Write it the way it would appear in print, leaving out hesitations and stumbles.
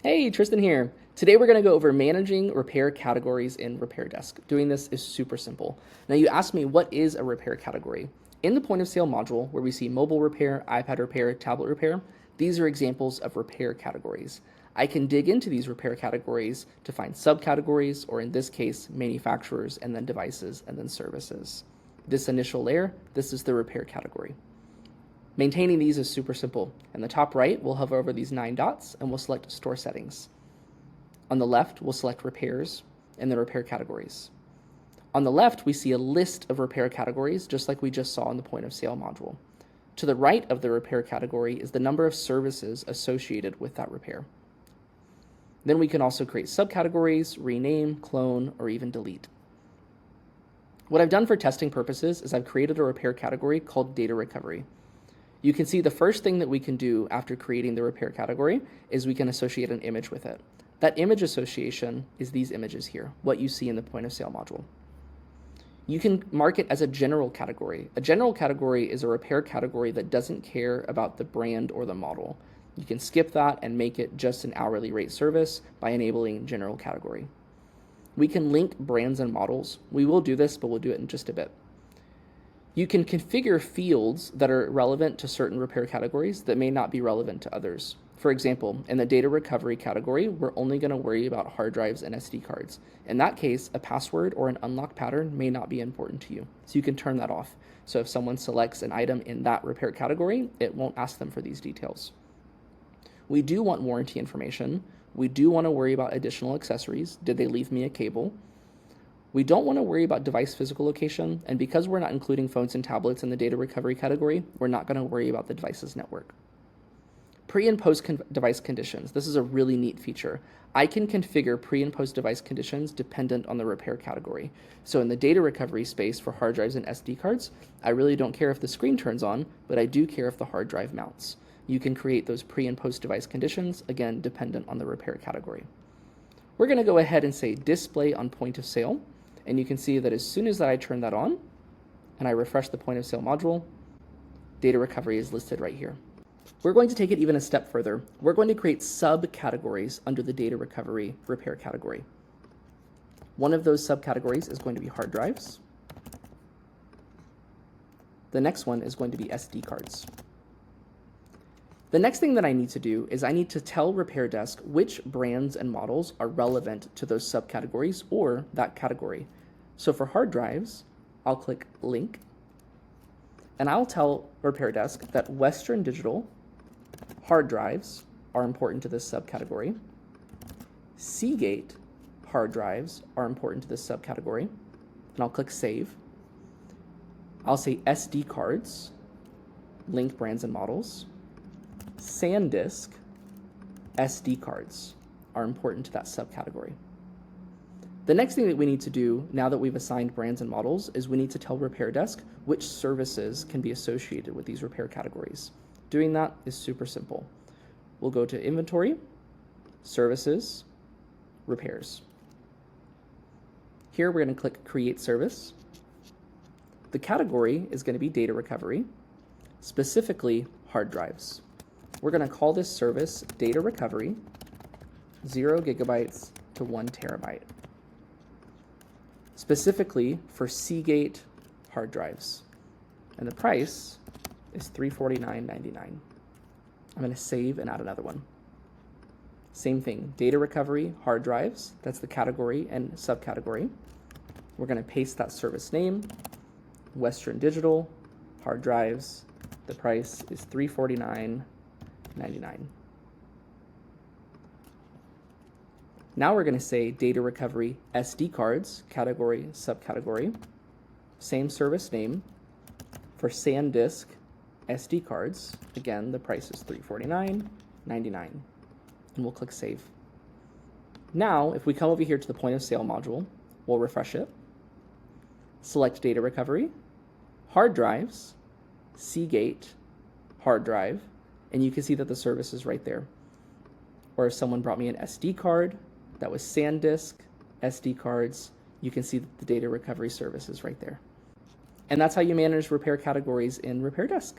Hey, Tristan here. Today we're going to go over managing repair categories in RepairDesk. Doing this is super simple. Now you asked me, what is a repair category? In the point of sale module, where we see mobile repair, iPad repair, tablet repair, these are examples of repair categories. I can dig into these repair categories to find subcategories, or in this case, manufacturers, and then devices, and then services. This initial layer, this is the repair category. Maintaining these is super simple. In the top right, we'll hover over these 9 dots and we'll select Store Settings. On the left, we'll select Repairs and then Repair Categories. On the left, we see a list of repair categories, just like we just saw in the point of sale module. To the right of the repair category is the number of services associated with that repair. Then we can also create subcategories, rename, clone, or even delete. What I've done for testing purposes is I've created a repair category called Data Recovery. You can see the first thing that we can do after creating the repair category is we can associate an image with it. That image association is these images here, what you see in the point of sale module. You can mark it as a general category. A general category is a repair category that doesn't care about the brand or the model. You can skip that and make it just an hourly rate service by enabling general category. We can link brands and models. We will do this, but we'll do it in just a bit. You can configure fields that are relevant to certain repair categories that may not be relevant to others. For example, in the data recovery category, we're only going to worry about hard drives and SD cards. In that case, a password or an unlock pattern may not be important to you, so you can turn that off. So if someone selects an item in that repair category, it won't ask them for these details. We do want warranty information. We do want to worry about additional accessories. Did they leave me a cable? We don't want to worry about device physical location, and because we're not including phones and tablets in the data recovery category, we're not going to worry about the device's network. Pre and post device conditions. This is a really neat feature. I can configure pre and post device conditions dependent on the repair category. So in the data recovery space for hard drives and SD cards, I really don't care if the screen turns on, but I do care if the hard drive mounts. You can create those pre and post device conditions, again, dependent on the repair category. We're going to go ahead and say display on point of sale. And you can see that as soon as I turn that on and I refresh the point of sale module, data recovery is listed right here. We're going to take it even a step further. We're going to create subcategories under the data recovery repair category. One of those subcategories is going to be hard drives. The next one is going to be SD cards. The next thing that I need to do is I need to tell RepairDesk which brands and models are relevant to those subcategories or that category. So for hard drives, I'll click Link, and I'll tell RepairDesk that Western Digital hard drives are important to this subcategory. Seagate hard drives are important to this subcategory, and I'll click Save. I'll say SD cards, link brands and models. SanDisk SD cards are important to that subcategory. The next thing that we need to do, now that we've assigned brands and models, is we need to tell RepairDesk which services can be associated with these repair categories. Doing that is super simple. We'll go to Inventory, Services, Repairs. Here we're going to click Create Service. The category is going to be data recovery, specifically hard drives. We're going to call this service Data Recovery, 0 gigabytes to 1 terabyte. Specifically for Seagate hard drives. And the price is $349.99. I'm going to save and add another one. Same thing, data recovery, hard drives, that's the category and subcategory. We're going to paste that service name, Western Digital, hard drives, the price is $349.99. Now we're going to say data recovery SD cards, category, subcategory, same service name. For SanDisk SD cards, again, the price is $349.99, and we'll click Save. Now, if we come over here to the point of sale module, we'll refresh it, select data recovery, hard drives, Seagate hard drive, and you can see that the service is right there. Or if someone brought me an SD card, that was SanDisk, SD cards, you can see that the data recovery service is right there. And that's how you manage repair categories in RepairDesk.